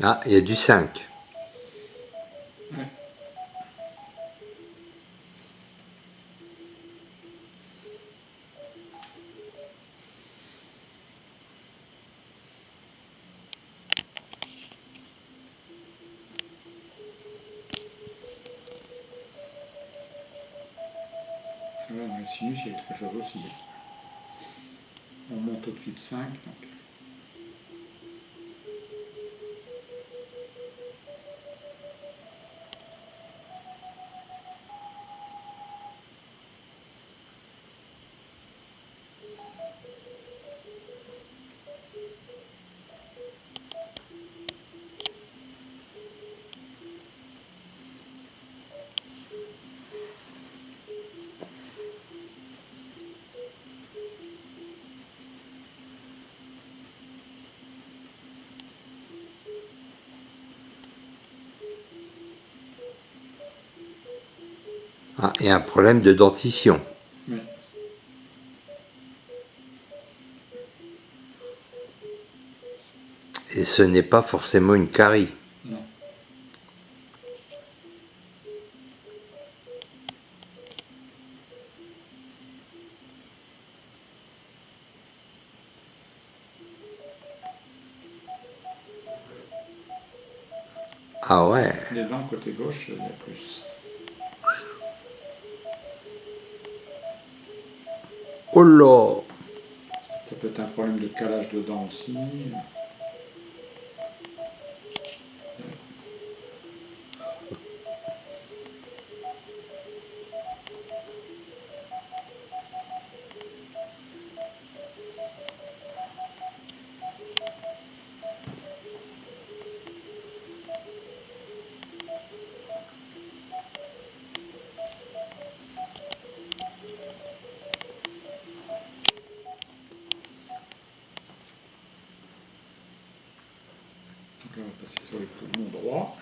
Ah, il y a du 5. Ouais. Là, dans le sinus, il y a quelque chose aussi. On monte au-dessus de 5. Donc. Ah, il y a un problème de dentition. Oui. Et ce n'est pas forcément une carie. Non. Ah ouais. Les dents côté gauche, il y a plus. Oh là. Ça peut être un problème de calage de dents aussi. Donc là, on va passer sur les poumons droits.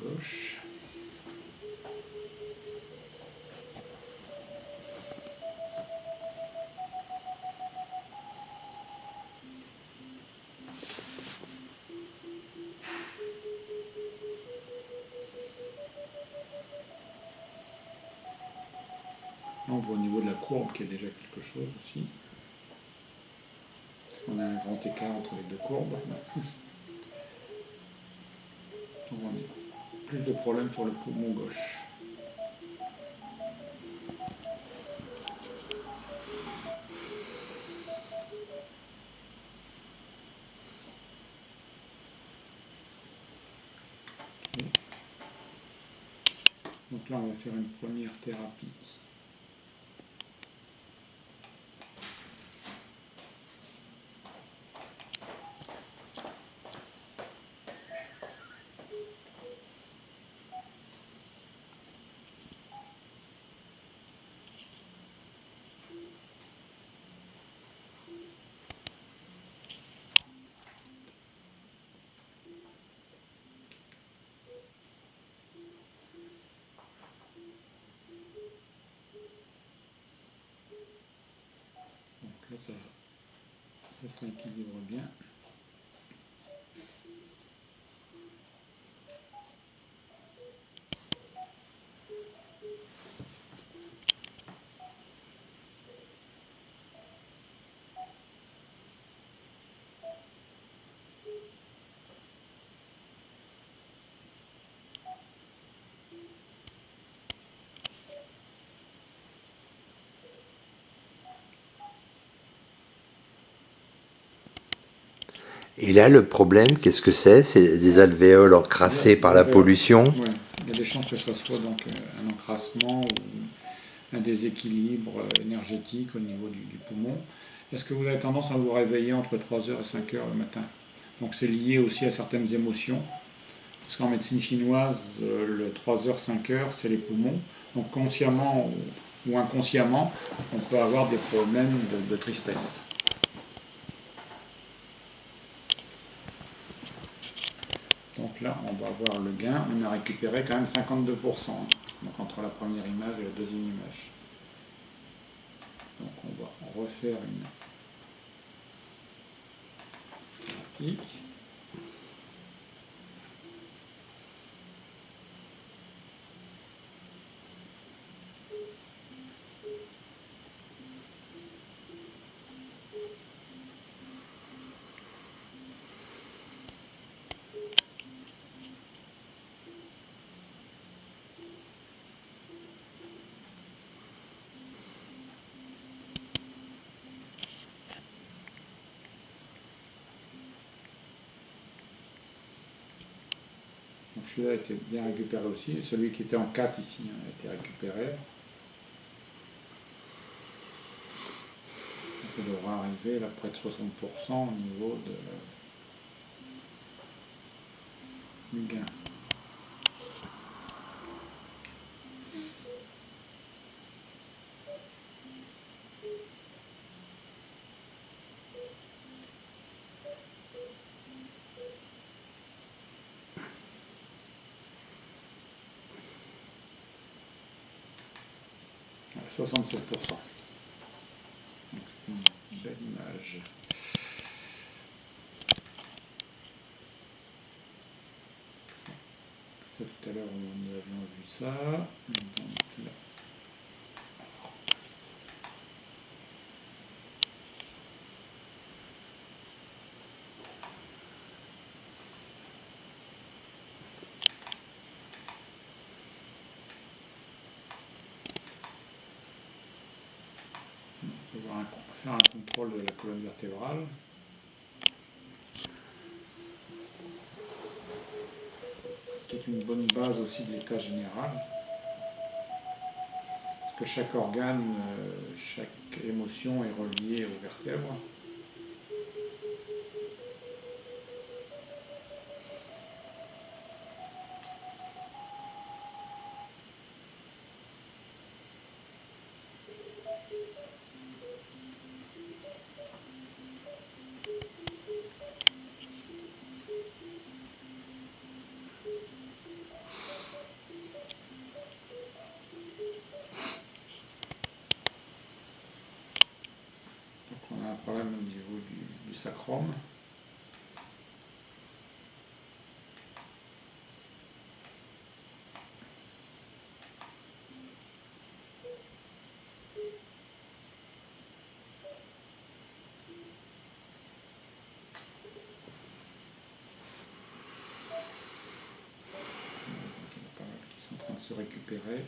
Gauche. Là, on voit au niveau de la courbe qu'il y a déjà quelque chose aussi. On a un grand écart entre les deux courbes. On voit plus de problèmes sur le poumon gauche. Okay. Donc là, on va faire une première thérapie. Donc là, ça se rééquilibre bien. Et là, le problème, qu'est-ce que c'est? C'est des alvéoles encrassées par la pollution? Ouais. Il y a des chances que ce soit donc un encrassement ou un déséquilibre énergétique au niveau du poumon. Est-ce que vous avez tendance à vous réveiller entre 3 heures et 5 heures le matin? Donc c'est lié aussi à certaines émotions. Parce qu'en médecine chinoise, le 3 heures, 5 heures, c'est les poumons. Donc consciemment ou inconsciemment, on peut avoir des problèmes de tristesse. Donc là, on va voir le gain. On a récupéré quand même 52%. Donc entre la première image et la deuxième image. Donc on va refaire une thérapie. Donc celui-là a été bien récupéré aussi. Celui qui était en 4 ici a été récupéré. Donc on devra arriver là près de 60% au niveau du gain. Voilà, 67%. Donc une belle image. Ça tout à l'heure on y avions vu ça. Donc là. On va faire un contrôle de la colonne vertébrale. Qui est une bonne base aussi de l'état général. Parce que chaque organe, chaque émotion est reliée aux vertèbres. Donc on a un problème au niveau du sacrum. Qui sont en train de se récupérer.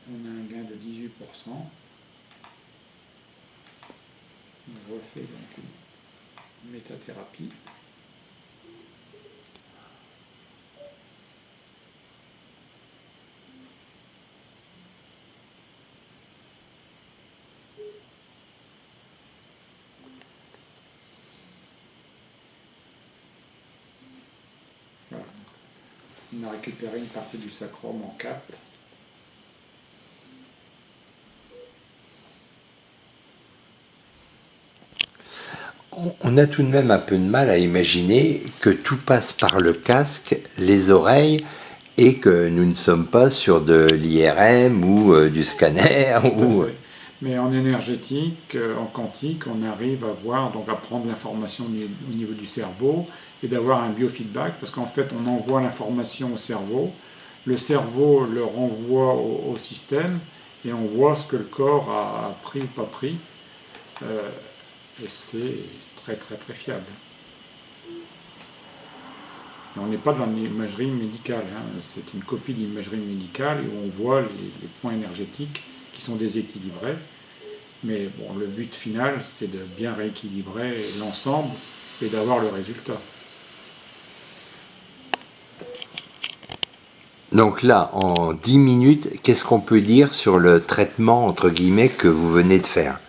On a un gain de 18%. On refait donc une métathérapie. Voilà. On a récupéré une partie du sacrum en 4. On a tout de même un peu de mal à imaginer que tout passe par le casque, les oreilles, et que nous ne sommes pas sur de l'IRM ou du scanner. Mais en énergétique, en quantique, on arrive à voir, donc à prendre l'information au niveau du cerveau et d'avoir un biofeedback, parce qu'en fait, on envoie l'information au cerveau, le cerveau le renvoie au système, et on voit ce que le corps a pris ou pas pris. Et c'est très très très fiable. Et on n'est pas dans l'imagerie médicale, hein. C'est une copie d'imagerie médicale où on voit les points énergétiques qui sont déséquilibrés. Mais bon, le but final, c'est de bien rééquilibrer l'ensemble et d'avoir le résultat. Donc là, en 10 minutes, qu'est-ce qu'on peut dire sur le traitement, entre guillemets, que vous venez de faire?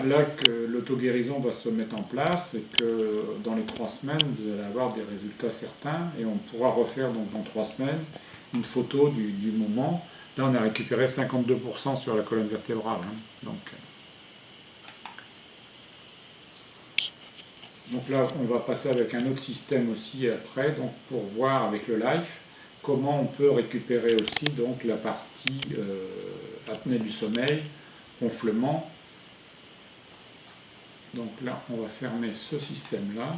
Là que l'auto-guérison va se mettre en place et que dans les 3 semaines, vous allez avoir des résultats certains et on pourra refaire donc dans 3 semaines une photo du moment. Là, on a récupéré 52% sur la colonne vertébrale. Hein. Donc là, on va passer avec un autre système aussi après, donc pour voir avec le LIFE comment on peut récupérer aussi donc la partie apnée du sommeil, ronflement. Donc là, on va fermer ce système-là.